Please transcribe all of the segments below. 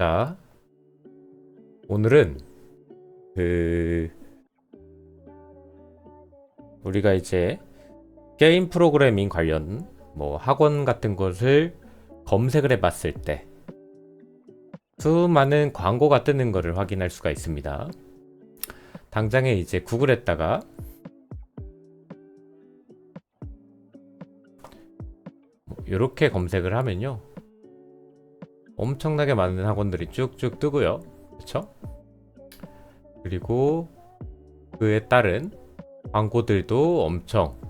자, 오늘은 우리가 이제 게임 프로그래밍 관련 학원 같은 것을 검색을 해봤을 때 수많은 광고가 뜨는 것을 확인할 수가 있습니다. 당장에 이제 구글에다가 이렇게 검색을 하면요, 엄청나게 많은 학원들이 쭉쭉 뜨고요. 그쵸? 그리고 그에 따른 광고들도 엄청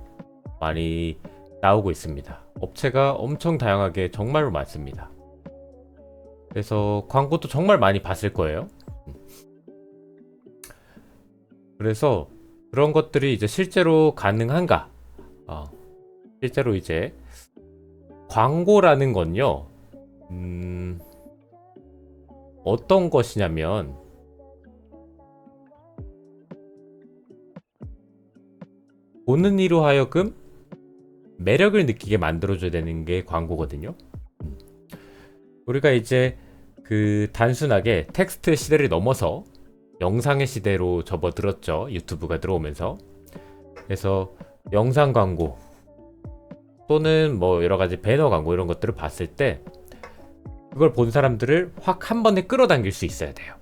많이 나오고 있습니다. 업체가 엄청 다양하게 정말로 많습니다. 그래서 광고도 정말 많이 봤을 거예요. 그래서 그런 것들이 이제 실제로 가능한가? 실제로 이제 광고라는 건요, 어떤 것이냐면 보는 이로 하여금 매력을 느끼게 만들어줘야 되는 게 광고거든요. 우리가 이제 단순하게 텍스트 시대를 넘어서 영상의 시대로 접어들었죠. 유튜브가 들어오면서. 그래서 영상 광고 또는 여러가지 배너 광고 이런 것들을 봤을 때 그걸 본 사람들을 확 한 번에 끌어당길 수 있어야 돼요.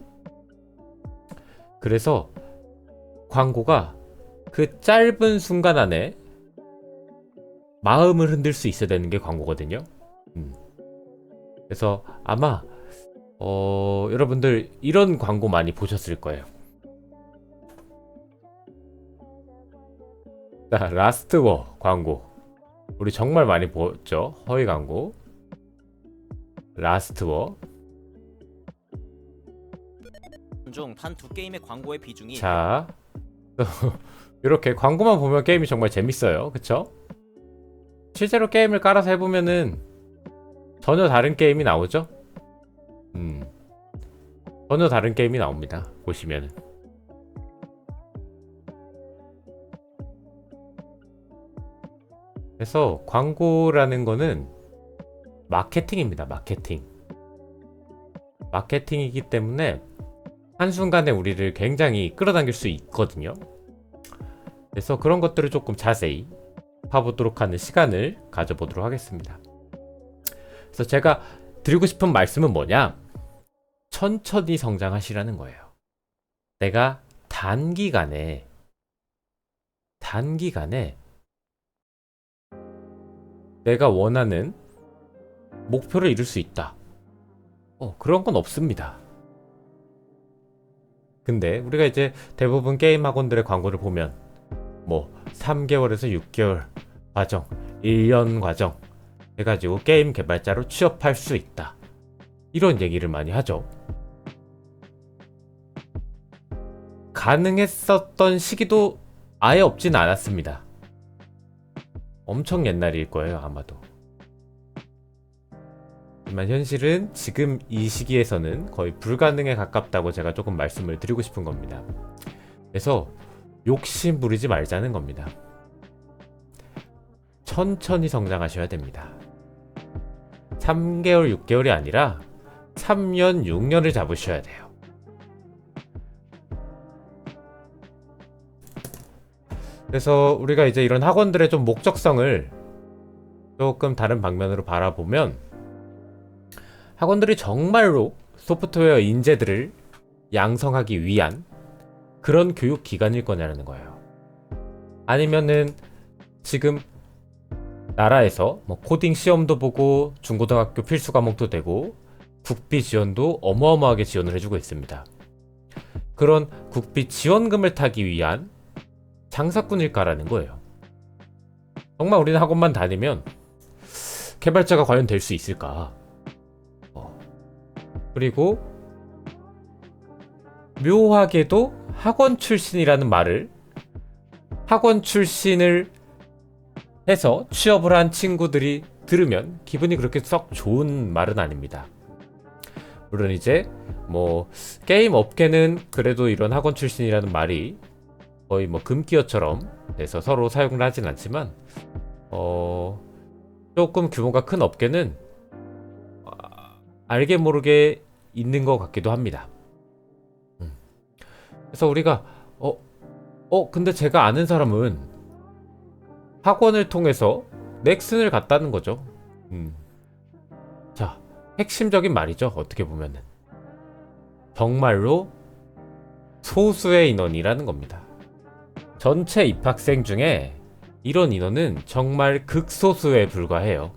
그래서 광고가 그 짧은 순간 안에 마음을 흔들 수 있어야 되는 게 광고거든요. 그래서 아마 여러분들 이런 광고 많이 보셨을 거예요. 자, 라스트워 광고 우리 정말 많이 보죠. 허위 광고. 라스트워. 중 단 두 게임의 광고의 비중이 자, 이렇게 광고만 보면 게임이 정말 재밌어요. 그쵸? 실제로 게임을 깔아서 해보면은 전혀 다른 게임이 나오죠? 전혀 다른 게임이 나옵니다. 보시면은. 그래서 광고라는 거는 마케팅입니다. 마케팅이기 때문에 한순간에 우리를 굉장히 끌어당길 수 있거든요. 그래서 그런 것들을 조금 자세히 봐보도록 하는 시간을 가져보도록 하겠습니다. 그래서 제가 드리고 싶은 말씀은 뭐냐? 천천히 성장하시라는 거예요. 내가 단기간에 내가 원하는 목표를 이룰 수 있다. 그런 건 없습니다. 근데 우리가 이제 대부분 게임 학원들의 광고를 보면 3개월에서 6개월 과정, 1년 과정 해가지고 게임 개발자로 취업할 수 있다. 이런 얘기를 많이 하죠. 가능했었던 시기도 아예 없진 않았습니다. 엄청 옛날일 거예요, 아마도. 하지만 현실은 지금 이 시기에서는 거의 불가능에 가깝다고 제가 조금 말씀을 드리고 싶은 겁니다. 그래서 욕심 부리지 말자는 겁니다. 천천히 성장하셔야 됩니다. 3개월, 6개월이 아니라 3년, 6년을 잡으셔야 돼요. 그래서 우리가 이제 이런 학원들의 좀 목적성을 조금 다른 방면으로 바라보면 학원들이 정말로 소프트웨어 인재들을 양성하기 위한 그런 교육 기관일 거냐는 거예요. 아니면은 지금 나라에서 코딩 시험도 보고 중고등학교 필수 과목도 되고 국비 지원도 어마어마하게 지원을 해주고 있습니다. 그런 국비 지원금을 타기 위한 장사꾼일까라는 거예요. 정말 우리는 학원만 다니면 개발자가 과연 될 수 있을까? 그리고 묘하게도 학원 출신이라는 말을 학원 출신을 해서 취업을 한 친구들이 들으면 기분이 그렇게 썩 좋은 말은 아닙니다. 물론 이제 게임 업계는 그래도 이런 학원 출신이라는 말이 거의 금기어처럼 해서 서로 사용을 하진 않지만 조금 규모가 큰 업계는 알게 모르게 있는 것 같기도 합니다. 그래서 우리가 근데 제가 아는 사람은 학원을 통해서 넥슨을 갔다는 거죠. 자, 핵심적인 말이죠. 어떻게 보면은 정말로 소수의 인원이라는 겁니다. 전체 입학생 중에 이런 인원은 정말 극소수에 불과해요.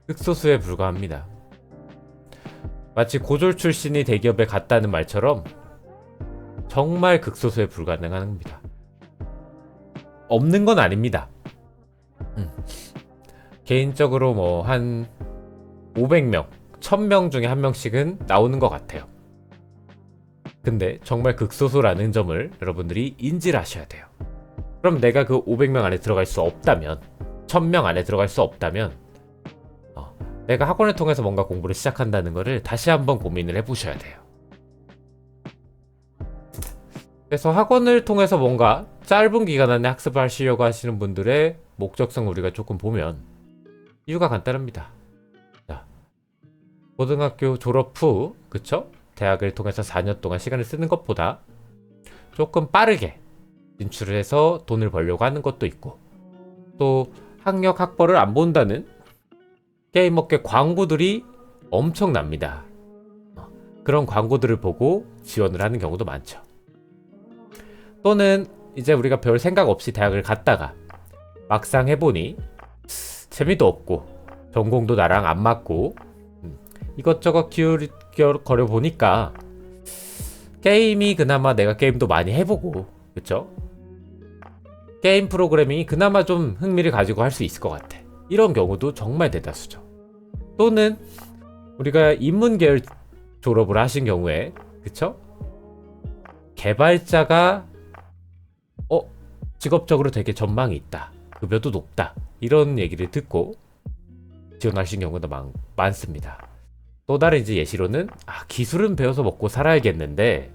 극소수에 불과합니다. 마치 고졸 출신이 대기업에 갔다는 말처럼 정말 극소수에 불가능합니다. 없는 건 아닙니다. 개인적으로 뭐 한 500명, 1000명 중에 한 명씩은 나오는 것 같아요. 근데 정말 극소수라는 점을 여러분들이 인지를 하셔야 돼요. 그럼 내가 그 500명 안에 들어갈 수 없다면, 1000명 안에 들어갈 수 없다면 내가 학원을 통해서 뭔가 공부를 시작한다는 거를 다시 한번 고민을 해보셔야 돼요. 그래서 학원을 통해서 뭔가 짧은 기간 안에 학습을 하시려고 하시는 분들의 목적성을 우리가 조금 보면 이유가 간단합니다. 자, 고등학교 졸업 후, 그쵸? 대학을 통해서 4년 동안 시간을 쓰는 것보다 조금 빠르게 진출을 해서 돈을 벌려고 하는 것도 있고, 또 학력 학벌을 안 본다는 게임업계 광고들이 엄청납니다. 그런 광고들을 보고 지원을 하는 경우도 많죠. 또는 이제 우리가 별 생각 없이 대학을 갔다가 막상 해보니 재미도 없고 전공도 나랑 안 맞고 이것저것 기울거려 보니까 게임이 그나마 내가 게임도 많이 해보고, 그쵸? 게임 프로그래밍이 그나마 좀 흥미를 가지고 할 수 있을 것 같아. 이런 경우도 정말 대다수죠. 또는 우리가 인문계열 졸업을 하신 경우에, 그쵸? 개발자가 직업적으로 되게 전망이 있다, 급여도 높다, 이런 얘기를 듣고 지원하신 경우도 많습니다. 또 다른 이제 예시로는 기술은 배워서 먹고 살아야겠는데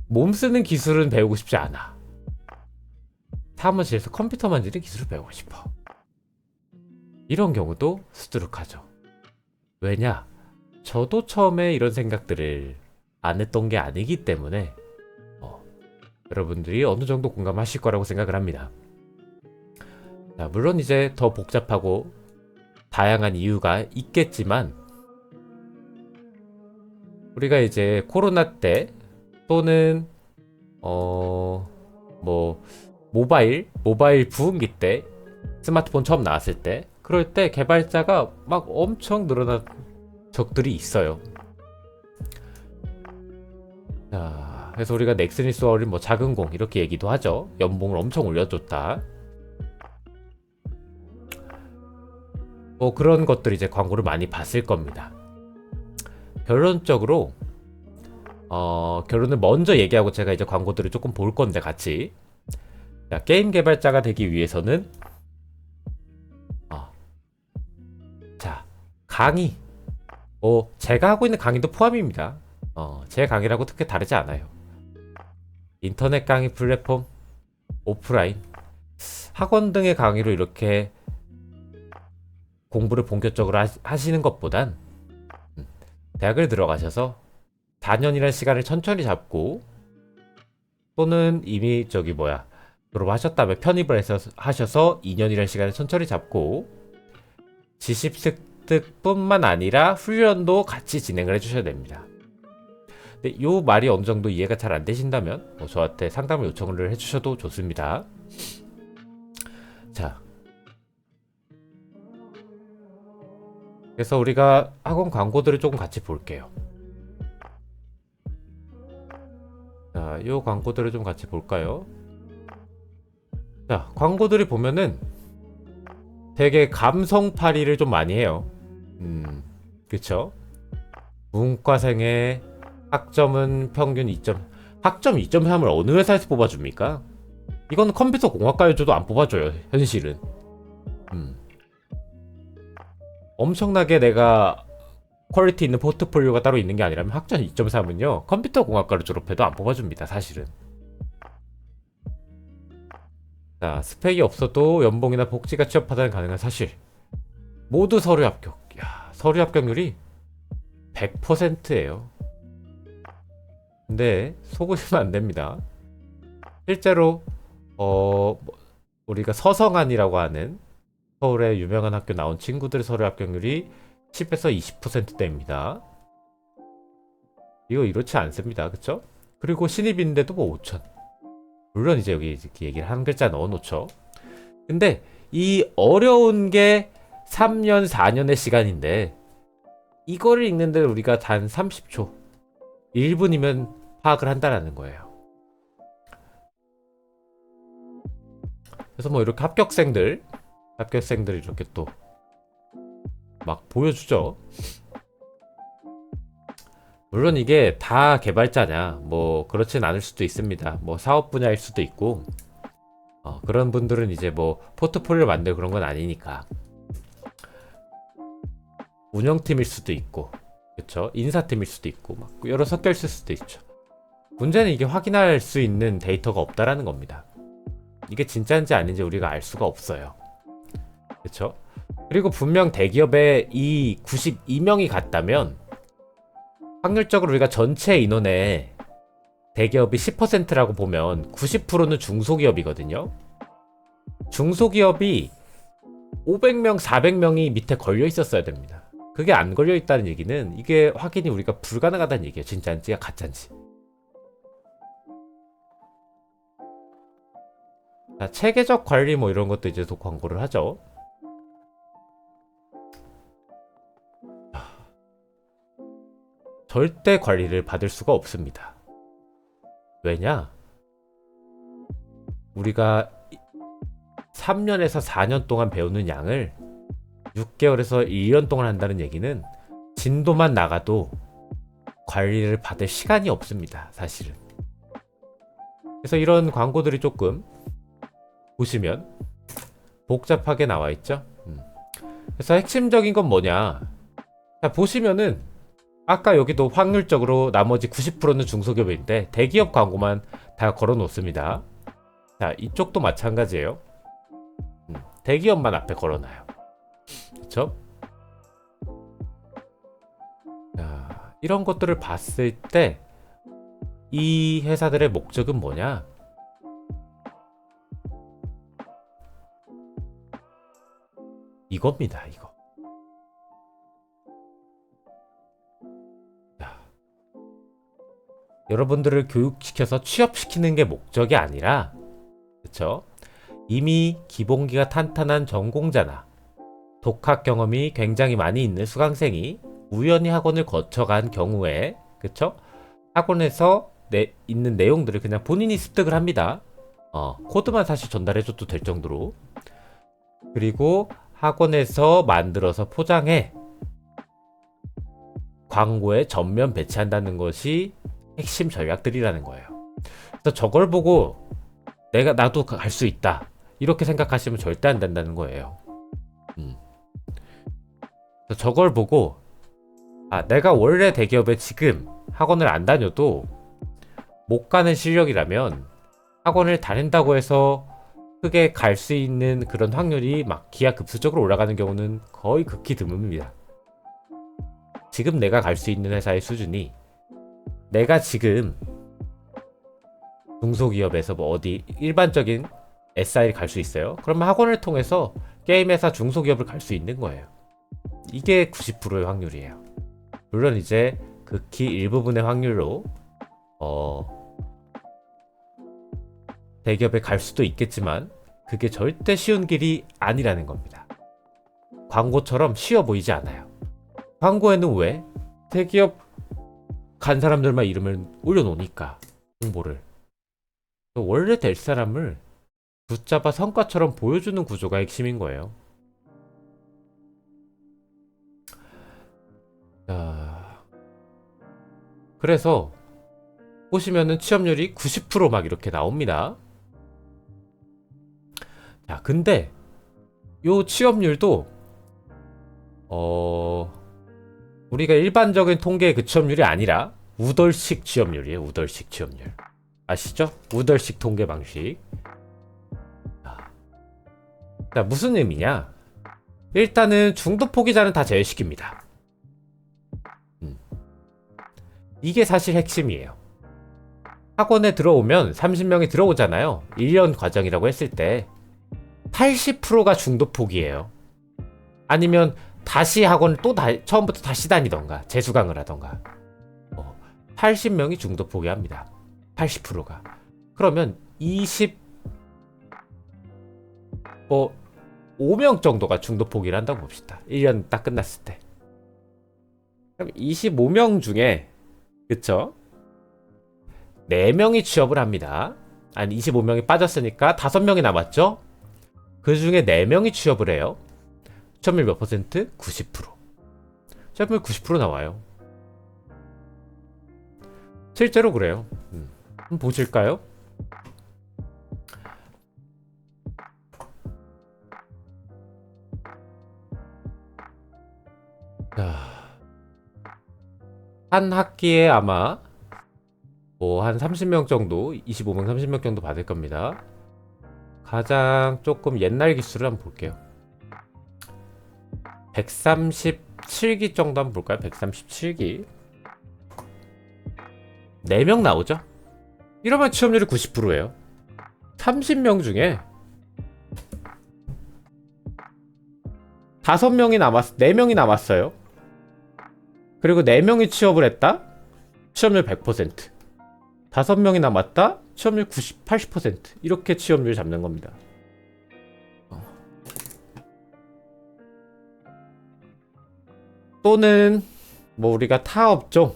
몸 쓰는 기술은 배우고 싶지 않아. 사무실에서 컴퓨터 만지는 기술을 배우고 싶어. 이런 경우도 수두룩하죠. 왜냐? 저도 처음에 이런 생각들을 안 했던 게 아니기 때문에 여러분들이 어느 정도 공감하실 거라고 생각을 합니다. 자, 물론 이제 더 복잡하고 다양한 이유가 있겠지만 우리가 이제 코로나 때 또는 모바일 부흥기 때, 스마트폰 처음 나왔을 때, 그럴 때 개발자가 막 엄청 늘어난 적들이 있어요. 자, 그래서 우리가 넥슨이스월을 뭐 작은 공 이렇게 얘기도 하죠. 연봉을 엄청 올려줬다. 뭐 그런 것들이 이제 광고를 많이 봤을 겁니다. 결론적으로 결론을 먼저 얘기하고 제가 이제 광고들을 조금 볼 건데 같이. 자, 게임 개발자가 되기 위해서는 자, 강의, 제가 하고 있는 강의도 포함입니다. 제 강의라고 크게 다르지 않아요. 인터넷 강의 플랫폼, 오프라인, 학원 등의 강의로 이렇게 공부를 본격적으로 하시는 것보단 대학을 들어가셔서 4년이라는 시간을 천천히 잡고, 또는 이미 졸업하셨다면 편입을 하셔서 2년이라는 시간을 천천히 잡고 지식 습득뿐만 아니라 훈련도 같이 진행을 해주셔야 됩니다. 근데 이 말이 어느 정도 이해가 잘 안 되신다면 저한테 상담을 요청을 해주셔도 좋습니다. 자, 그래서 우리가 학원 광고들을 조금 같이 볼게요. 자, 이 광고들을 좀 같이 볼까요? 자, 광고들이 보면은 되게 감성팔이를 좀 많이 해요. 그쵸? 문과생의 학점은 평균 2점, 학점 2.3을 어느 회사에서 뽑아줍니까? 이건 컴퓨터 공학과에서도 안 뽑아줘요, 현실은. 엄청나게 내가 퀄리티 있는 포트폴리오가 따로 있는 게 아니라면 학점 2.3은요 컴퓨터 공학과를 졸업해도 안 뽑아줍니다, 사실은. 자, 스펙이 없어도 연봉이나 복지가 취업 하단이 가능한 사실. 모두 서류 합격. 야, 서류 합격률이 100%예요. 근데 속으시면 안 됩니다. 실제로 우리가 서성안이라고 하는 서울의 유명한 학교 나온 친구들의 서류 합격률이 10에서 20%대입니다. 이거 이렇지 않습니다. 그쵸? 그리고 신입인데도 뭐 5천. 물론 이제 여기 이렇게 얘기를 한 글자 넣어놓죠. 근데 이 어려운 게 3년, 4년의 시간인데 이거를 읽는데 우리가 단 30초, 1분이면 파악을 한다는 거예요. 그래서 뭐 이렇게 합격생들 이렇게 또 막 보여주죠. 물론 이게 다 개발자냐, 뭐 그렇진 않을 수도 있습니다. 뭐 사업 분야일 수도 있고, 그런 분들은 이제 뭐 포트폴리오 만들고 그런 건 아니니까. 운영팀일 수도 있고, 그쵸? 인사팀일 수도 있고, 막 여러 섞여 있을 수도 있죠. 문제는 이게 확인할 수 있는 데이터가 없다라는 겁니다. 이게 진짜인지 아닌지 우리가 알 수가 없어요. 그쵸? 그리고 분명 대기업에 이 92명이 갔다면 확률적으로 우리가 전체 인원의 대기업이 10%라고 보면 90%는 중소기업이거든요. 중소기업이 500명, 400명이 밑에 걸려 있었어야 됩니다. 그게 안 걸려 있다는 얘기는 이게 확인이 우리가 불가능하다는 얘기예요. 진짜인지 가짜인지. 자, 체계적 관리 뭐 이런 것도 이제 또 광고를 하죠. 절대 관리를 받을 수가 없습니다. 왜냐? 우리가 3년에서 4년 동안 배우는 양을 6개월에서 1년 동안 한다는 얘기는 진도만 나가도 관리를 받을 시간이 없습니다. 사실은. 그래서 이런 광고들이 조금 보시면 복잡하게 나와 있죠. 그래서 핵심적인 건 뭐냐? 자, 보시면은 아까 여기도 확률적으로 나머지 90%는 중소기업인데 대기업 광고만 다 걸어 놓습니다. 자, 이쪽도 마찬가지예요. 대기업만 앞에 걸어놔요. 그쵸? 자, 이런 것들을 봤을 때 이 회사들의 목적은 뭐냐? 이겁니다, 이거. 여러분들을 교육시켜서 취업시키는 게 목적이 아니라, 그쵸? 이미 기본기가 탄탄한 전공자나 독학 경험이 굉장히 많이 있는 수강생이 우연히 학원을 거쳐간 경우에, 그쵸? 학원에서 있는 내용들을 그냥 본인이 습득을 합니다. 코드만 사실 전달해줘도 될 정도로. 그리고 학원에서 만들어서 포장해 광고에 전면 배치한다는 것이 핵심 전략들이라는 거예요. 그래서 저걸 보고 나도 갈 수 있다 이렇게 생각하시면 절대 안 된다는 거예요. 그래서 저걸 보고 내가 원래 대기업에 지금 학원을 안 다녀도 못 가는 실력이라면 학원을 다닌다고 해서 크게 갈 수 있는 그런 확률이 막 기하급수적으로 올라가는 경우는 거의 극히 드뭅니다. 지금 내가 갈 수 있는 회사의 수준이, 내가 지금 중소기업에서 뭐 어디 일반적인 SI를 갈 수 있어요? 그러면 학원을 통해서 게임회사 중소기업을 갈 수 있는 거예요. 이게 90%의 확률이에요. 물론 이제 극히 일부분의 확률로 대기업에 갈 수도 있겠지만 그게 절대 쉬운 길이 아니라는 겁니다. 광고처럼 쉬워 보이지 않아요. 광고에는 왜? 대기업 간 사람들만 이름을 올려놓으니까, 홍보를. 원래 될 사람을 붙잡아 성과처럼 보여주는 구조가 핵심인 거예요. 자, 그래서 보시면은 취업률이 90% 막 이렇게 나옵니다. 자, 근데 요 취업률도 우리가 일반적인 통계의 그 취업률이 아니라 우덜식 취업률이에요. 우덜식 취업률. 아시죠? 우덜식 통계 방식. 자, 무슨 의미냐? 일단은 중도 포기자는 다 제외시킵니다. 이게 사실 핵심이에요. 학원에 들어오면 30명이 들어오잖아요. 1년 과정이라고 했을 때 80%가 중도 포기예요. 아니면 다시 학원을 또 처음부터 다시 다니던가 재수강을 하던가 80명이 중도 포기합니다. 80%가. 그러면 5명 정도가 중도 포기를 한다고 봅시다. 1년 딱 끝났을 때. 그럼 25명 중에 그쵸? 4명이 취업을 합니다. 아니 25명이 빠졌으니까 5명이 남았죠? 그 중에 4명이 취업을 해요. 취업률 몇 퍼센트? 90%. 취업률 90% 나와요. 실제로 그래요. 한번 보실까요? 자, 한 학기에 아마 한 30명 정도, 25명, 30명 정도 받을 겁니다. 가장 조금 옛날 기수를 한번 볼게요. 137기 정도 한번 볼까요? 137기. 4명 나오죠? 이러면 취업률이 90%예요. 30명 중에 4명이 남았어요. 그리고 4명이 취업을 했다? 취업률 100%. 5명이 남았다? 취업률 90, 80%. 이렇게 취업률 잡는 겁니다. 또는 우리가 타 업종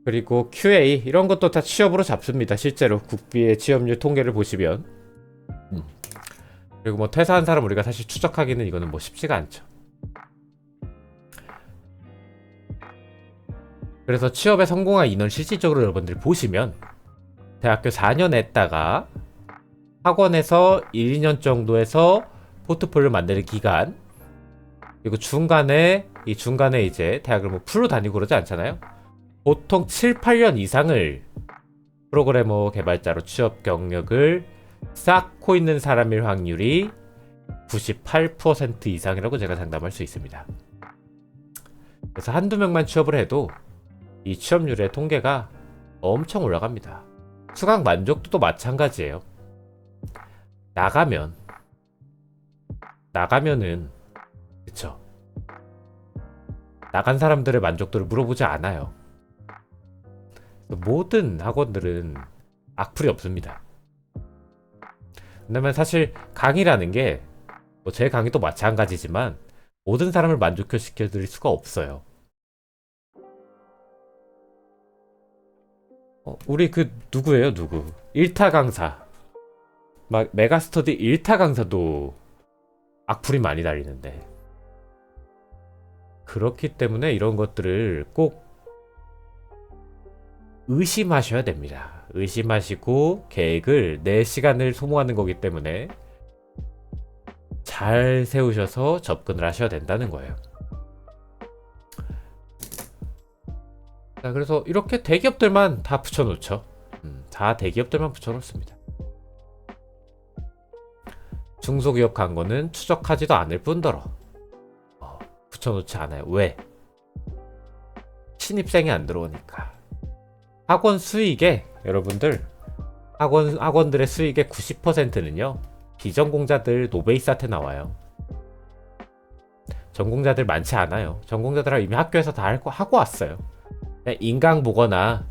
그리고 QA 이런 것도 다 취업으로 잡습니다. 실제로 국비의 취업률 통계를 보시면. 그리고 퇴사한 사람 우리가 사실 추적하기는 이거는 쉽지가 않죠. 그래서 취업에 성공한 인원 실질적으로 여러분들이 보시면 대학교 4년 했다가 학원에서 1, 2년 정도에서 포트폴리오 만드는 기간, 그리고 중간에 이제 대학을 풀로 다니고 그러지 않잖아요. 보통 7, 8년 이상을 프로그래머 개발자로 취업 경력을 쌓고 있는 사람일 확률이 98% 이상이라고 제가 장담할 수 있습니다. 그래서 한두 명만 취업을 해도 이 취업률의 통계가 엄청 올라갑니다. 수강 만족도도 마찬가지예요. 나가면은 그쵸, 나간 사람들의 만족도를 물어보지 않아요. 모든 학원들은 악플이 없습니다. 왜냐면 사실 강의라는 게 제 강의도 마찬가지지만 모든 사람을 만족시켜 드릴 수가 없어요. 우리 누구예요? 누구? 1타 강사. 메가스터디 1타 강사도 악플이 많이 달리는데. 그렇기 때문에 이런 것들을 꼭 의심하셔야 됩니다. 의심하시고 계획을 내 시간을 소모하는 거기 때문에 잘 세우셔서 접근을 하셔야 된다는 거예요. 자, 그래서 이렇게 대기업들만 다 붙여놓죠. 다 대기업들만 붙여놓습니다. 중소기업 광고는 추적하지도 않을 뿐더러 붙여놓지 않아요. 왜? 신입생이 안 들어오니까. 학원 수익에 여러분들 학원들의 수익의 90%는요 비전공자들 노베이스한테 나와요. 전공자들 많지 않아요. 전공자들은 이미 학교에서 다 하고 왔어요. 인강 보거나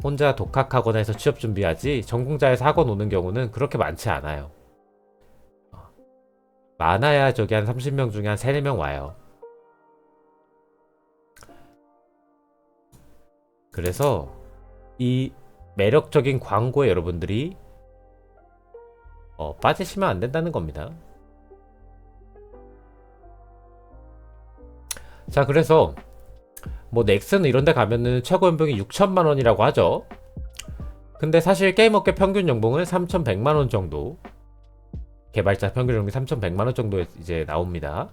혼자 독학학원에서 취업 준비하지 전공자에서 학원 오는 경우는 그렇게 많지 않아요. 많아야 저기 한 30명 중에 한 3, 4명 와요. 그래서 이 매력적인 광고에 여러분들이 빠지시면 안 된다는 겁니다. 자, 그래서 넥슨 이런 데 가면은 최고 연봉이 6천만 원이라고 하죠. 근데 사실 게임업계 평균 연봉은 3,100만 원 정도, 개발자 평균 연봉이 3,100만 원 정도 이제 나옵니다.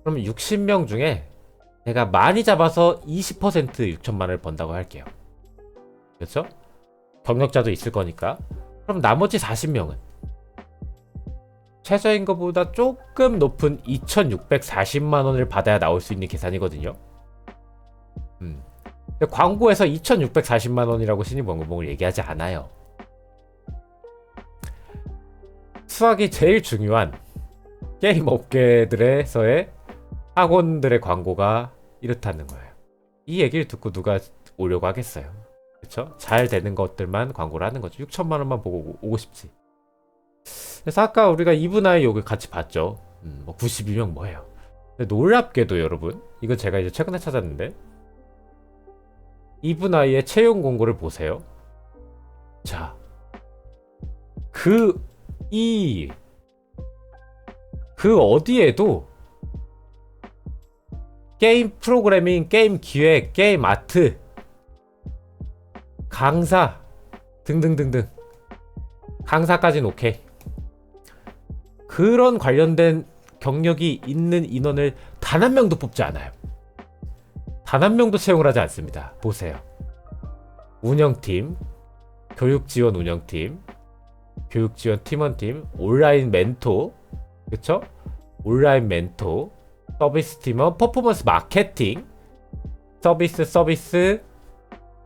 그러면 60명 중에 내가 많이 잡아서 20% 6천만 원을 번다고 할게요. 그렇죠? 경력자도 있을 거니까. 그럼 나머지 40명은 최저임금보다 조금 높은 2,640만 원을 받아야 나올 수 있는 계산이거든요. 근데 광고에서 2,640만 원이라고 신입원공을 얘기하지 않아요. 수학이 제일 중요한 게임 업계들에서의 학원들의 광고가 이렇다는 거예요. 이 얘기를 듣고 누가 오려고 하겠어요. 그쵸? 잘 되는 것들만 광고를 하는 거죠. 6천만 원만 보고 오고 싶지. 그래서 아까 우리가 이분아이 욕을 같이 봤죠. 뭐 92명 뭐예요. 근데 놀랍게도 여러분, 이거 제가 이제 최근에 찾았는데 이분아이의 채용 공고를 보세요. 자, 그 어디에도 게임 프로그래밍, 게임 기획, 게임 아트, 강사 등등등등, 강사까지는 오케이. 그런 관련된 경력이 있는 인원을 단 한 명도 뽑지 않아요. 단 한 명도 채용을 하지 않습니다. 보세요. 운영팀, 교육지원 운영팀, 교육지원 팀원팀, 온라인 멘토, 그쵸? 온라인 멘토, 서비스 팀원, 퍼포먼스 마케팅, 서비스,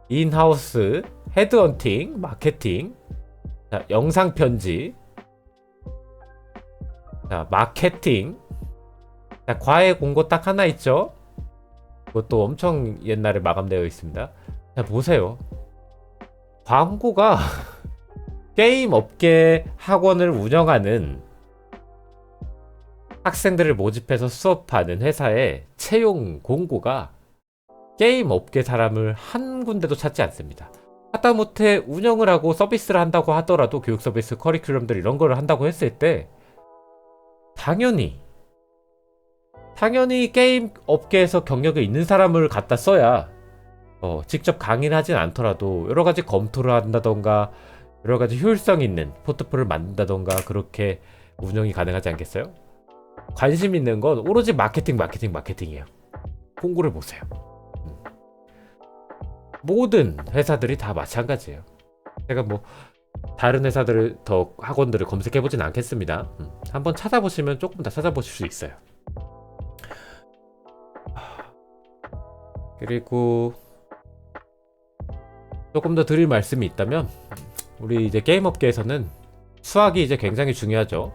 인하우스, 헤드헌팅, 마케팅, 자, 영상 편집, 자, 마케팅, 자, 과외 공고 딱 하나 있죠? 그것도 엄청 옛날에 마감되어 있습니다. 자, 보세요. 광고가 게임 업계 학원을 운영하는 학생들을 모집해서 수업하는 회사의 채용 공고가 게임 업계 사람을 한 군데도 찾지 않습니다. 하다못해 운영을 하고 서비스를 한다고 하더라도 교육 서비스 커리큘럼들 이런 거를 한다고 했을 때 당연히 게임 업계에서 경력이 있는 사람을 갖다 써야 직접 강의를 하진 않더라도 여러 가지 검토를 한다던가 여러 가지 효율성 있는 포트폴을 만든다던가 그렇게 운영이 가능하지 않겠어요? 관심 있는 건 오로지 마케팅이에요. 공고를 보세요. 모든 회사들이 다 마찬가지예요. 제가 뭐 다른 회사들을 더 학원들을 검색해보진 않겠습니다. 한번 찾아보시면 조금 더 찾아보실 수 있어요. 그리고 조금 더 드릴 말씀이 있다면 우리 이제 게임 업계에서는 수학이 이제 굉장히 중요하죠.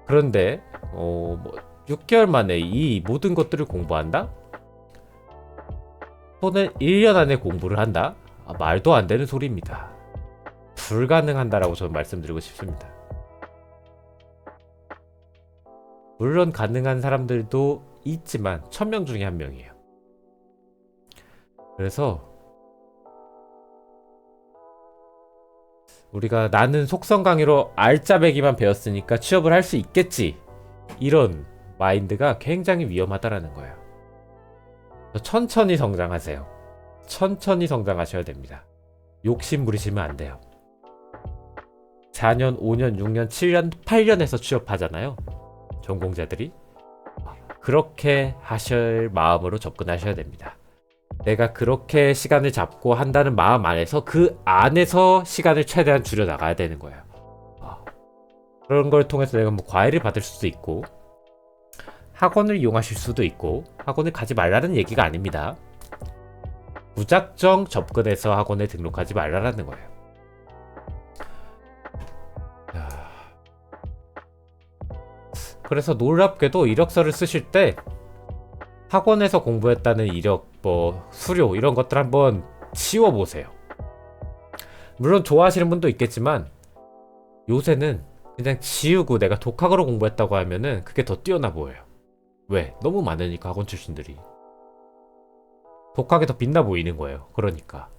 그런데 뭐 6개월 만에 이 모든 것들을 공부한다? 또는 1년 안에 공부를 한다? 말도 안 되는 소리입니다. 불가능한다라고 저는 말씀드리고 싶습니다. 물론 가능한 사람들도 있지만 1000명 중에 1명이에요. 그래서 우리가 나는 속성 강의로 알짜배기만 배웠으니까 취업을 할 수 있겠지, 이런 마인드가 굉장히 위험하다라는 거예요. 천천히 성장하세요. 천천히 성장하셔야 됩니다. 욕심 부리시면 안 돼요. 4년, 5년, 6년, 7년, 8년에서 취업하잖아요, 전공자들이. 그렇게 하실 마음으로 접근하셔야 됩니다. 내가 그렇게 시간을 잡고 한다는 마음 안에서 그 안에서 시간을 최대한 줄여 나가야 되는 거예요. 그런 걸 통해서 내가 뭐 과외를 받을 수도 있고 학원을 이용하실 수도 있고, 학원을 가지 말라는 얘기가 아닙니다. 무작정 접근해서 학원에 등록하지 말라는 거예요. 그래서 놀랍게도 이력서를 쓰실 때 학원에서 공부했다는 이력, 뭐 수료 이런 것들 한번 지워보세요. 물론 좋아하시는 분도 있겠지만 요새는 그냥 지우고 내가 독학으로 공부했다고 하면은 그게 더 뛰어나 보여요. 왜? 너무 많으니까 학원 출신들이. 독학이 더 빛나 보이는 거예요. 그러니까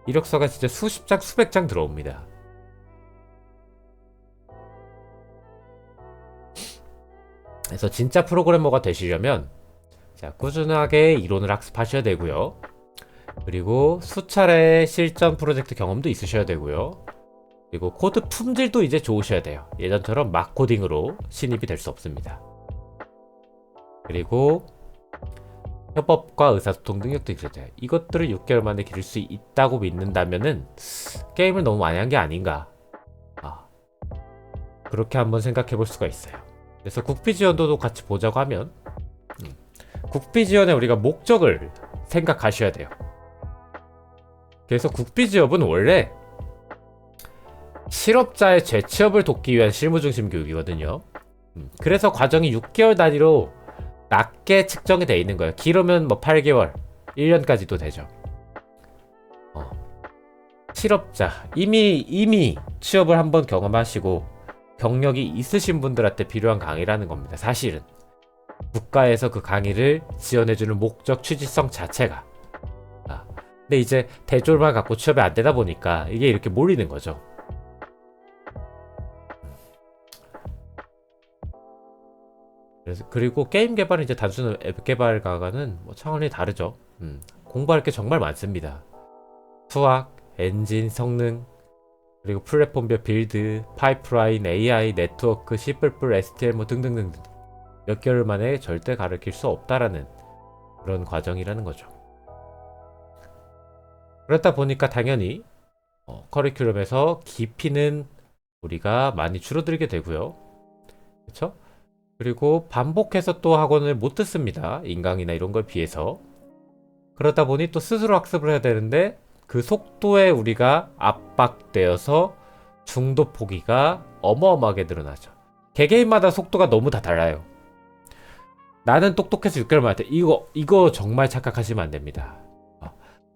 이력서가 진짜 수십 장, 수백 장 들어옵니다. 그래서 진짜 프로그래머가 되시려면 자, 꾸준하게 이론을 학습하셔야 되고요. 그리고 수차례 실전 프로젝트 경험도 있으셔야 되고요. 그리고 코드 품질도 이제 좋으셔야 돼요. 예전처럼 막 코딩으로 신입이 될 수 없습니다. 그리고 협업과 의사소통 능력도 있어야 돼요. 이것들을 6개월 만에 기를 수 있다고 믿는다면은 게임을 너무 많이 한 게 아닌가. 그렇게 한번 생각해 볼 수가 있어요. 그래서 국비 지원도 같이 보자고 하면 국비 지원에 우리가 목적을 생각하셔야 돼요. 그래서 국비 지원은 원래 실업자의 재취업을 돕기 위한 실무 중심 교육이거든요. 그래서 과정이 6개월 단위로 낮게 측정이 돼 있는 거예요. 길으면 뭐 8개월, 1년까지도 되죠. 실업자, 이미 취업을 한번 경험하시고 경력이 있으신 분들한테 필요한 강의라는 겁니다. 사실은 국가에서 그 강의를 지원해주는 목적 취지성 자체가. 근데 이제 대졸만 갖고 취업이 안 되다 보니까 이게 이렇게 몰리는 거죠. 그리고 게임 개발은 이제 단순한 앱 개발과는 뭐 차원이 다르죠. 공부할 게 정말 많습니다. 수학, 엔진, 성능, 그리고 플랫폼별 빌드, 파이프라인, AI, 네트워크, C++, STL 뭐 등등등 몇 개월 만에 절대 가르칠 수 없다라는 그런 과정이라는 거죠. 그렇다 보니까 당연히 커리큘럼에서 깊이는 우리가 많이 줄어들게 되고요. 그렇죠? 그리고 반복해서 또 학원을 못 듣습니다. 인강이나 이런 걸 비해서. 그러다 보니 또 스스로 학습을 해야 되는데 그 속도에 우리가 압박되어서 중도 포기가 어마어마하게 늘어나죠. 개개인마다 속도가 너무 다 달라요. 나는 똑똑해서 6개월만 할 때 이거 정말 착각하시면 안 됩니다.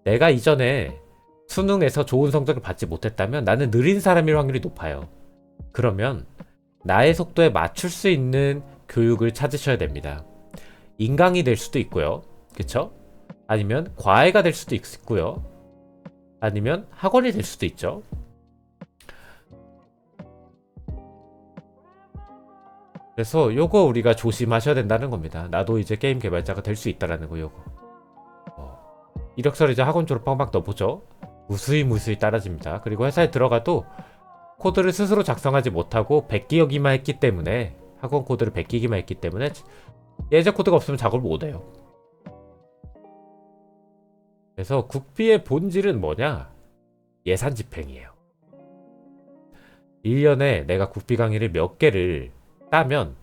내가 이전에 수능에서 좋은 성적을 받지 못했다면 나는 느린 사람일 확률이 높아요. 그러면 나의 속도에 맞출 수 있는 교육을 찾으셔야 됩니다. 인강이 될 수도 있고요. 그쵸? 아니면 과외가 될 수도 있고요. 아니면 학원이 될 수도 있죠. 그래서 요거 우리가 조심하셔야 된다는 겁니다. 나도 이제 게임 개발자가 될 수 있다라는 거 요거. 이력서를 이제 학원 졸업 빵빵 넣어보죠. 무수히 따라집니다. 그리고 회사에 들어가도 코드를 스스로 작성하지 못하고 베끼기만 했기 때문에 학원 코드를 베끼기만 했기 때문에 예제 코드가 없으면 작업을 못해요. 그래서 국비의 본질은 뭐냐? 예산 집행이에요. 1년에 내가 국비 강의를 몇 개를 따면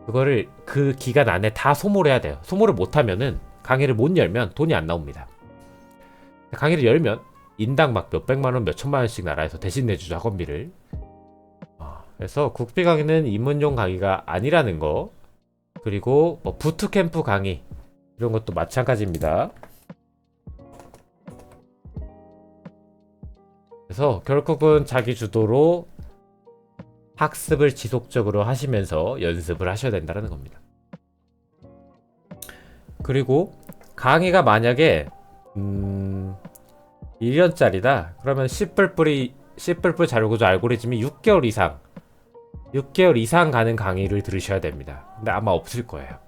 그거를 그 기간 안에 다 소모를 해야 돼요. 소모를 못하면은 강의를 못 열면 돈이 안 나옵니다. 강의를 열면 인당 막 몇백만원, 몇천만원씩 나라에서 대신 내주죠, 학원비를. 그래서 국비 강의는 입문용 강의가 아니라는 거. 그리고 뭐 부트캠프 강의 이런 것도 마찬가지입니다. 그래서 결국은 자기 주도로 학습을 지속적으로 하시면서 연습을 하셔야 된다는 겁니다. 그리고 강의가 만약에 1년짜리다 그러면 C++ 자료구조 알고리즘이 6개월 이상 가는 강의를 들으셔야 됩니다. 근데 아마 없을 거예요.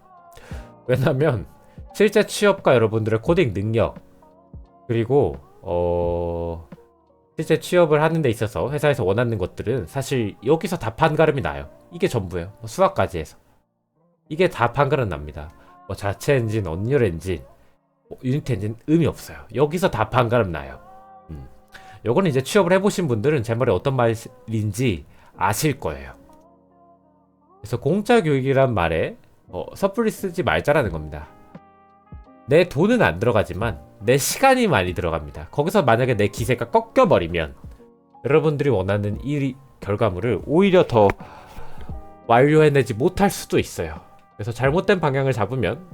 왜냐면 실제 취업과 여러분들의 코딩 능력 그리고 실제 취업을 하는 데 있어서 회사에서 원하는 것들은 사실 여기서 다 판가름이 나요. 이게 전부예요. 수학까지 해서 이게 다 판가름 납니다. 뭐 자체 엔진, 언리얼 엔진, 유니티 엔진 의미 없어요. 여기서 다 판가름 나요. 요거는 이제 취업을 해보신 분들은 제 말이 어떤 말인지 아실 거예요. 그래서 공짜 교육이란 말에 섣불리 쓰지 말자라는 겁니다. 내 돈은 안 들어가지만 내 시간이 많이 들어갑니다. 거기서 만약에 내 기세가 꺾여버리면 여러분들이 원하는 이 결과물을 오히려 더 완료해내지 못할 수도 있어요. 그래서 잘못된 방향을 잡으면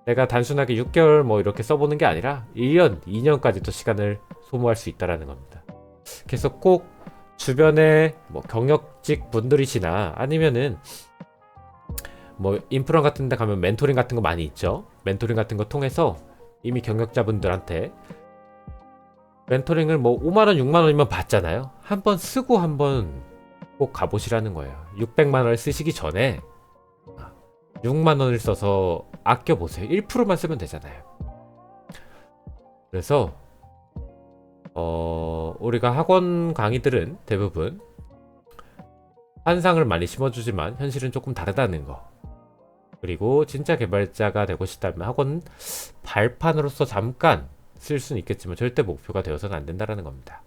내가 단순하게 6개월 뭐 이렇게 써보는 게 아니라 1년, 2년까지도 시간을 소모할 수 있다는 겁니다. 그래서 꼭 주변에 뭐 경력직 분들이시나 아니면은 뭐 인프라 같은 데 가면 멘토링 같은 거 많이 있죠. 멘토링 같은 거 통해서 이미 경력자분들한테 멘토링을 뭐 5만원, 6만원이면 받잖아요. 한번 쓰고 한번 꼭 가보시라는 거예요. 600만원을 쓰시기 전에 6만원을 써서 아껴보세요. 1%만 쓰면 되잖아요. 그래서 우리가 학원 강의들은 대부분 환상을 많이 심어주지만 현실은 조금 다르다는 거. 그리고 진짜 개발자가 되고 싶다면 학원 발판으로서 잠깐 쓸 수는 있겠지만 절대 목표가 되어서는 안 된다는 겁니다.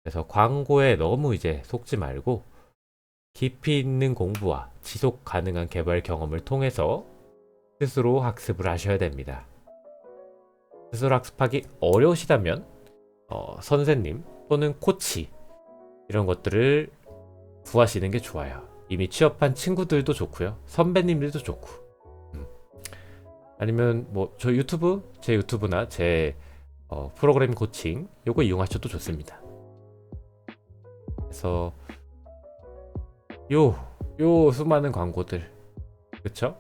그래서 광고에 너무 이제 속지 말고 깊이 있는 공부와 지속 가능한 개발 경험을 통해서 스스로 학습을 하셔야 됩니다. 스스로 학습하기 어려우시다면 선생님 또는 코치 이런 것들을 구하시는 게 좋아요. 이미 취업한 친구들도 좋고요. 선배님들도 좋고. 아니면 뭐 제 유튜브나 제 프로그램 코칭 요거 이용하셔도 좋습니다. 그래서 요 수많은 광고들, 그쵸?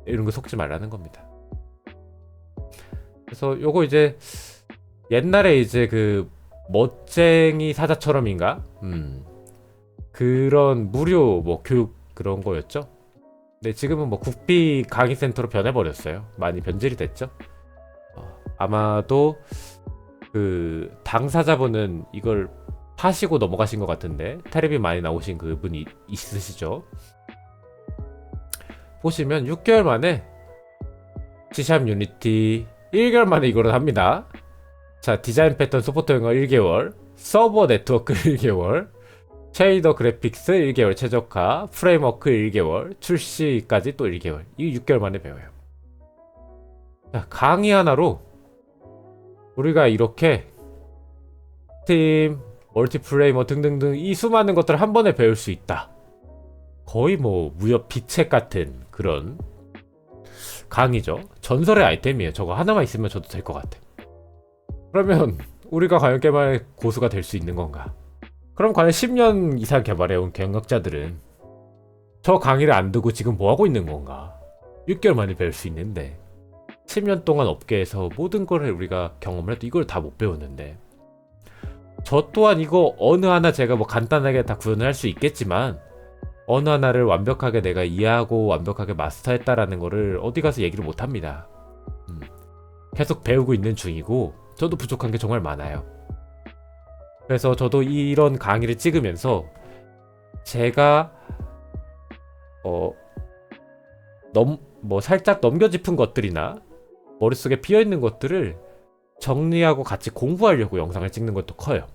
이런 거 속지 말라는 겁니다. 그래서 요거 이제 옛날에 이제 그 멋쟁이 사자처럼인가? 그런 무료 뭐 교육 그런 거였죠. 근데 지금은 뭐 국비 강의센터로 변해버렸어요. 많이 변질이 됐죠. 아마도 그 당사자분은 이걸 파시고 넘어가신 것 같은데 테레비 많이 나오신 그분이 있으시죠. 보시면 6개월 만에 C샵 유니티 1개월 만에 이거를 합니다. 자, 디자인 패턴 소프트 영어 1개월, 서버 네트워크 1개월, 쉐이더 그래픽스 1개월 최적화, 프레임워크 1개월, 출시까지 또 1개월. 이 6개월 만에 배워요. 자, 강의 하나로 우리가 이렇게 팀, 멀티플레이 뭐 등등등 이 수많은 것들을 한 번에 배울 수 있다. 거의 뭐 무협 비책 같은 그런 강의죠. 전설의 아이템이에요. 저거 하나만 있으면 저도 될 것 같아. 그러면 우리가 과연 개발 고수가 될 수 있는 건가? 그럼 과연 10년 이상 개발해온 경력자들은 저 강의를 안 듣고 지금 뭐 하고 있는 건가? 6개월 만에 배울 수 있는데 10년 동안 업계에서 모든 걸 우리가 경험을 해도 이걸 다 못 배웠는데, 저 또한 이거 어느 하나 제가 뭐 간단하게 다 구현을 할 수 있겠지만 어느 하나를 완벽하게 내가 이해하고 완벽하게 마스터했다라는 거를 어디 가서 얘기를 못 합니다. 계속 배우고 있는 중이고 저도 부족한 게 정말 많아요. 그래서 저도 이런 강의를 찍으면서 제가 살짝 넘겨짚은 것들이나 머릿속에 비어있는 것들을 정리하고 같이 공부하려고 영상을 찍는 것도 커요.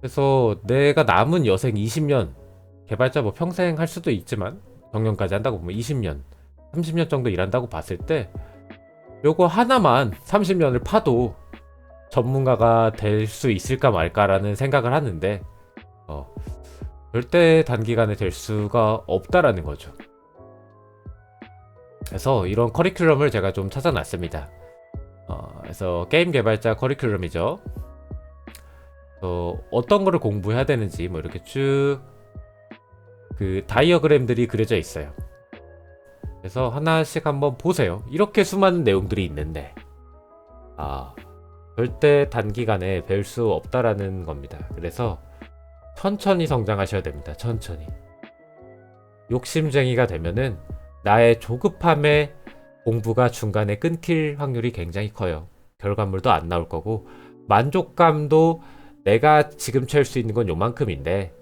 그래서 내가 남은 여생 20년, 개발자 뭐 평생 할 수도 있지만 정년까지 한다고 보면 20년, 30년 정도 일한다고 봤을 때 요거 하나만 30년을 파도 전문가가 될 수 있을까 말까라는 생각을 하는데 절대 단기간에 될 수가 없다라는 거죠. 그래서 이런 커리큘럼을 제가 좀 찾아놨습니다. 그래서 게임 개발자 커리큘럼이죠. 어떤 거를 공부해야 되는지 뭐 이렇게 쭉 그 다이어그램들이 그려져 있어요. 그래서 하나씩 한번 보세요. 이렇게 수많은 내용들이 있는데 절대 단기간에 배울 수 없다라는 겁니다. 그래서 천천히 성장하셔야 됩니다. 천천히. 욕심쟁이가 되면은 나의 조급함에 공부가 중간에 끊길 확률이 굉장히 커요. 결과물도 안 나올 거고 만족감도 내가 지금 채울 수 있는 건 요만큼인데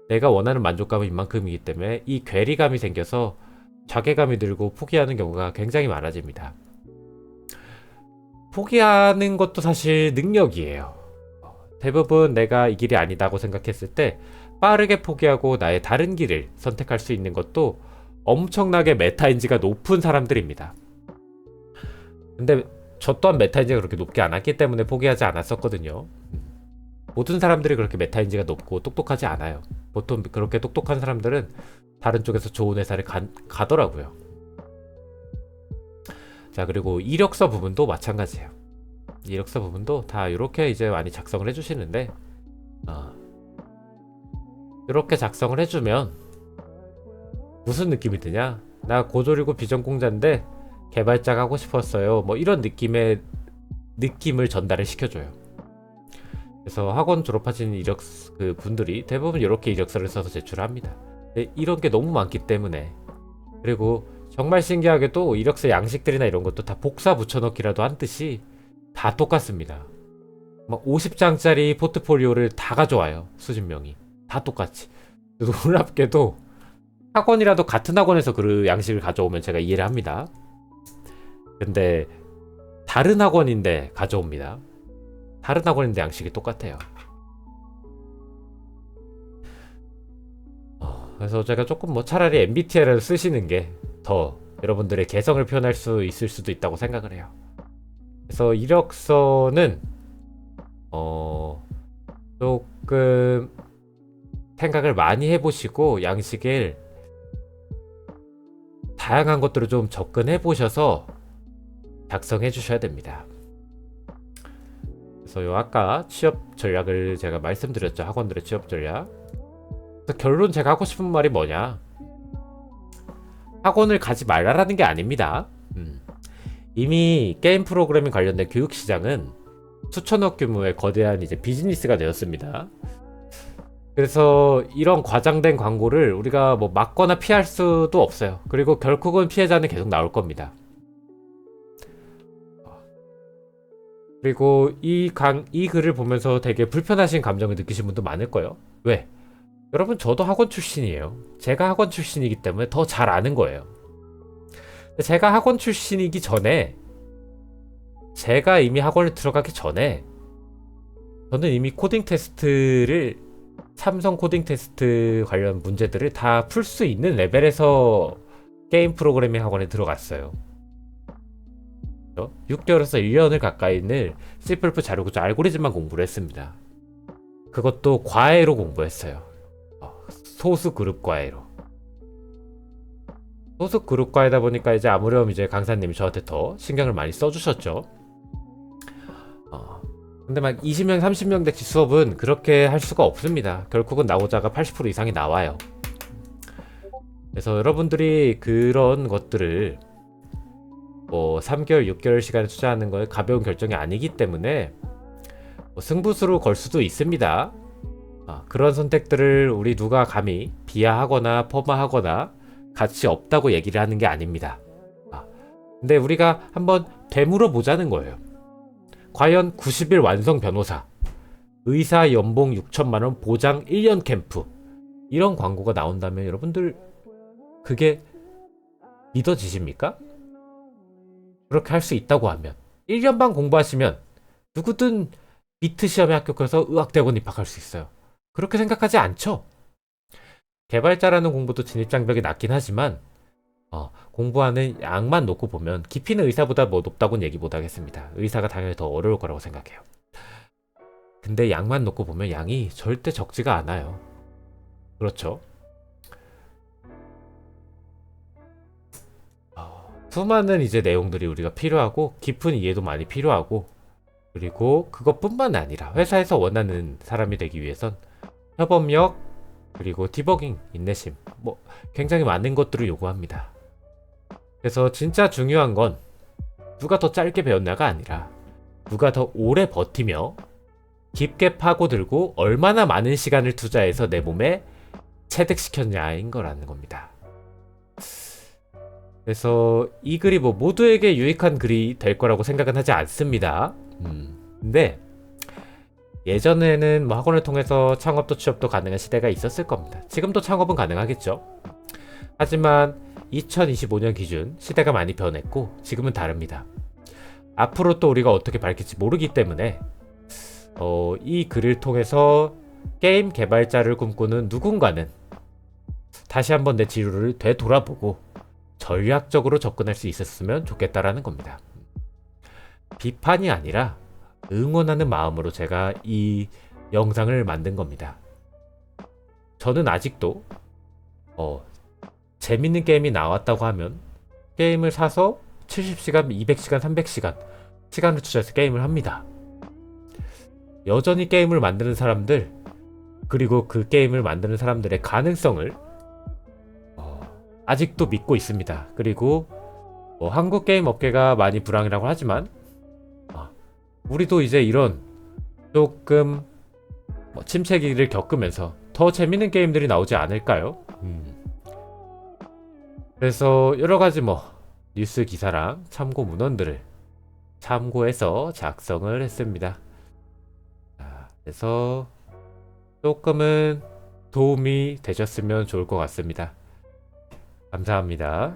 내가 원하는 만족감은 이만큼이기 때문에 이 괴리감이 생겨서 자괴감이 들고 포기하는 경우가 굉장히 많아집니다. 포기하는 것도 사실 능력이에요. 대부분 내가 이 길이 아니다고 생각했을 때 빠르게 포기하고 나의 다른 길을 선택할 수 있는 것도 엄청나게 메타인지가 높은 사람들입니다. 근데 저 또한 메타인지가 그렇게 높게 않았기 때문에 포기하지 않았었거든요. 모든 사람들이 그렇게 메타인지가 높고 똑똑하지 않아요. 보통 그렇게 똑똑한 사람들은 다른 쪽에서 좋은 회사를 가더라고요. 자, 그리고 이력서 부분도 마찬가지예요. 이력서 부분도 다 이렇게 이제 많이 작성을 해주시는데 이렇게 작성을 해주면 무슨 느낌이 드냐? 나 고졸이고 비전공자인데 개발자가 하고 싶었어요. 뭐 이런 느낌을 전달을 시켜줘요. 그래서 학원 졸업하신 그 분들이 대부분 이렇게 이력서를 써서 제출합니다. 근데 이런 게 너무 많기 때문에, 그리고 정말 신기하게도 이력서 양식들이나 이런 것도 다 복사 붙여넣기라도 한 듯이 다 똑같습니다. 막 50장짜리 포트폴리오를 다 가져와요. 수십 명이 다 똑같이. 놀랍게도 학원이라도 같은 학원에서 그 양식을 가져오면 제가 이해를 합니다. 근데 다른 학원인데 가져옵니다. 다른 학원인데 양식이 똑같아요. 그래서 제가 조금 뭐 차라리 MBTI를 쓰시는 게 더 여러분들의 개성을 표현할 수 있을 수도 있다고 생각을 해요. 그래서 이력서는 조금 생각을 많이 해보시고 양식을 다양한 것들을 좀 접근해 보셔서 작성해 주셔야 됩니다. 그래서 요 아까 취업 전략을 제가 말씀드렸죠. 학원들의 취업 전략. 그래서 결론 제가 하고 싶은 말이 뭐냐? 학원을 가지 말라라는 게 아닙니다. 이미 게임 프로그래밍 관련된 교육 시장은 수천억 규모의 거대한 이제 비즈니스가 되었습니다. 그래서 이런 과장된 광고를 우리가 뭐 막거나 피할 수도 없어요. 그리고 결국은 피해자는 계속 나올 겁니다. 그리고 이 글을 보면서 되게 불편하신 감정을 느끼신 분도 많을 거예요. 왜? 여러분, 저도 학원 출신이에요. 제가 학원 출신이기 때문에 더 잘 아는 거예요. 제가 학원 출신이기 전에, 제가 이미 학원에 들어가기 전에 저는 이미 코딩 테스트를, 삼성 코딩 테스트 관련 문제들을 다 풀 수 있는 레벨에서 게임 프로그래밍 학원에 들어갔어요. 6개월에서 1년을 가까이는 C++ 자료구조 알고리즘만 공부를 했습니다. 그것도 과외로 공부했어요. 소수 그룹 과외로. 소수 그룹 과외다 보니까 이제 아무렴 이제 강사님이 저한테 더 신경을 많이 써주셨죠. 근데 막 20명, 30명대치 수업은 그렇게 할 수가 없습니다. 결국은 나오자가 80% 이상이 나와요. 그래서 여러분들이 그런 것들을 뭐 3개월, 6개월 시간을 투자하는 건 가벼운 결정이 아니기 때문에 뭐 승부수로 걸 수도 있습니다. 그런 선택들을 우리 누가 감히 비하하거나 폄하하거나 가치 없다고 얘기를 하는 게 아닙니다. 근데 우리가 한번 되물어 보자는 거예요. 과연 90일 완성 변호사, 의사 연봉 6천만원 보장 1년 캠프, 이런 광고가 나온다면 여러분들 그게 믿어지십니까? 그렇게 할 수 있다고 하면 1년 반 공부하시면 누구든 미트 시험에 합격해서 의학대학원 입학할 수 있어요. 그렇게 생각하지 않죠? 개발자라는 공부도 진입장벽이 낮긴 하지만 공부하는 양만 놓고 보면 깊이는 의사보다 뭐 높다고는 얘기 못 하겠습니다. 의사가 당연히 더 어려울 거라고 생각해요. 근데 양만 놓고 보면 양이 절대 적지가 않아요. 그렇죠? 수많은 이제 내용들이 우리가 필요하고 깊은 이해도 많이 필요하고, 그리고 그것뿐만 아니라 회사에서 원하는 사람이 되기 위해선 협업력, 그리고 디버깅, 인내심, 뭐 굉장히 많은 것들을 요구합니다. 그래서 진짜 중요한 건 누가 더 짧게 배웠냐가 아니라 누가 더 오래 버티며 깊게 파고들고 얼마나 많은 시간을 투자해서 내 몸에 체득시켰냐인 거라는 겁니다. 그래서 이 글이 뭐 모두에게 유익한 글이 될 거라고 생각은 하지 않습니다. 근데 예전에는 뭐 학원을 통해서 창업도 취업도 가능한 시대가 있었을 겁니다. 지금도 창업은 가능하겠죠. 하지만 2025년 기준 시대가 많이 변했고 지금은 다릅니다. 앞으로 또 우리가 어떻게 밝힐지 모르기 때문에 이 글을 통해서 게임 개발자를 꿈꾸는 누군가는 다시 한번 내 진로를 되돌아보고 전략적으로 접근할 수 있었으면 좋겠다라는 겁니다. 비판이 아니라 응원하는 마음으로 제가 이 영상을 만든 겁니다. 저는 아직도 재밌는 게임이 나왔다고 하면 게임을 사서 70시간, 200시간, 300시간 시간을 투자해서 게임을 합니다. 여전히 게임을 만드는 사람들, 그리고 그 게임을 만드는 사람들의 가능성을 아직도 믿고 있습니다. 그리고 한국 게임 업계가 많이 불황이라고 하지만 우리도 이제 이런 조금 침체기를 겪으면서 더 재밌는 게임들이 나오지 않을까요? 그래서 여러가지 뉴스 기사랑 참고 문헌들을 참고해서 작성을 했습니다. 그래서 조금은 도움이 되셨으면 좋을 것 같습니다. 감사합니다.